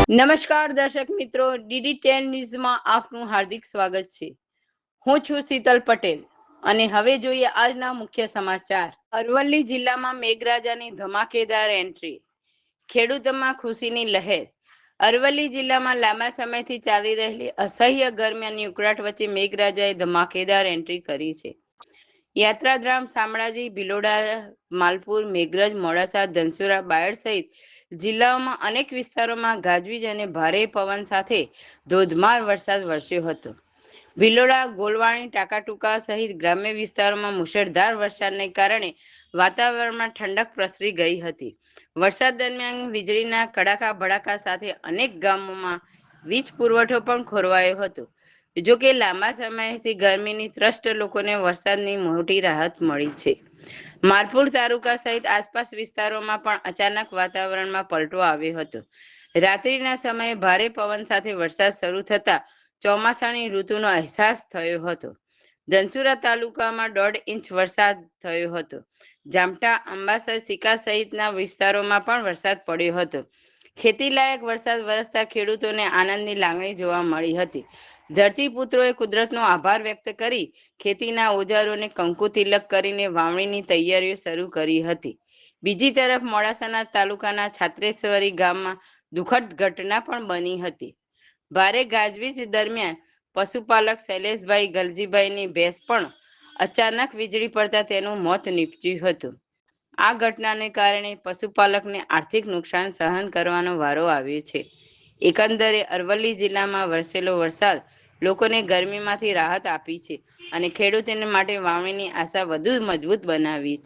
નમસ્કાર દર્શક મિત્રો, DD10 ન્યૂઝમાં આપનું હાર્દિક સ્વાગત છે. હું છું શીતલ પટેલ અને હવે જોઈએ આજના મુખ્ય સમાચાર. અરવલ્લી જિલ્લામાં મેઘરાજાની ધમાકેદાર એન્ટ્રી, ખેડૂતોમાં ખુશીની લહેર. અરવલ્લી જિલ્લામાં લાંબા સમયથી ચાલી રહેલી અસહ્ય ગરમી અને ઉકળાટ વચ્ચે મેઘરાજાએ ધમાકેદાર એન્ટ્રી કરી છે. યાત્રાધામ શામળાજી, ભિલોડા, માલપુર, મેઘરજ, મોડાસા, ધનસુરા, બાયડ સહિત જિલ્લાઓમાં અનેક વિસ્તારોમાં ગાજવીજ અને ભારે પવન સાથે ધોધમાર વરસાદ વરસ્યો હતો. ભિલોડા, ગોલવાણી, ટાકાટુકા સહિત ગ્રામ્ય વિસ્તારોમાં મુશળધાર વરસાદને કારણે વાતાવરણમાં ઠંડક પ્રસરી ગઈ હતી. વરસાદ દરમિયાન વીજળીના કડાકા ભડાકા સાથે અનેક ગામોમાં વીજ પુરવઠો પણ ખોરવાયો હતો. જો કે લાંબા સમયથી ગરમીની ત્રસ્ત લોકોને વરસાદની મોટી રાહત મળી છે. માલપુર તાલુકા સહિત આસપાસ વિસ્તારોમાં પણ અચાનક વાતાવરણમાં પલટો આવ્યો હતો. રાત્રિના સમયે ભારે પવન સાથે વરસાદ શરૂ થતા ચોમાસાની ઋતુનો અહેસાસ થયો હતો. ધનસુરા તાલુકામાં 1.5 ઇંચ વરસાદ થયો હતો. જામટા, અંબાસર, સિકા સહિતના વિસ્તારોમાં પણ વરસાદ પડ્યો હતો. ખેતીલાયક વરસાદ વરસતા ખેડૂતોને આનંદની લાગણી જોવા મળી હતી. ધરતીપુત્રોએ કુદરતનો આભાર વ્યક્ત કરી ખેતીના ઓજારોને કંકુ તિલક કરીને વાવણીની તૈયારીઓ શરૂ કરી હતી. બીજી તરફ મોડાસાના તાલુકાના છાત્રેશ્વરી ગામમાં દુઃખદ ઘટના પણ બની હતી. ભારે ગાજવીજ દરમિયાન પશુપાલક શૈલેષભાઈ ગલજીભાઈની ભેંસ પણ અચાનક વીજળી પડતા તેનું મોત નીપજ્યું હતું. આ ઘટનાને કારણે પશુપાલકને આર્થિક નુકસાન સહન કરવાનો વારો આવ્યો છે. એકંદરે અરવલ્લી જિલ્લામાં વરસેલો વરસાદ લોકોને ગરમીમાંથી રાહત આપી છે અને ખેડૂતોને માટે વાવણીની આશા વધુ મજબૂત બનાવી છે.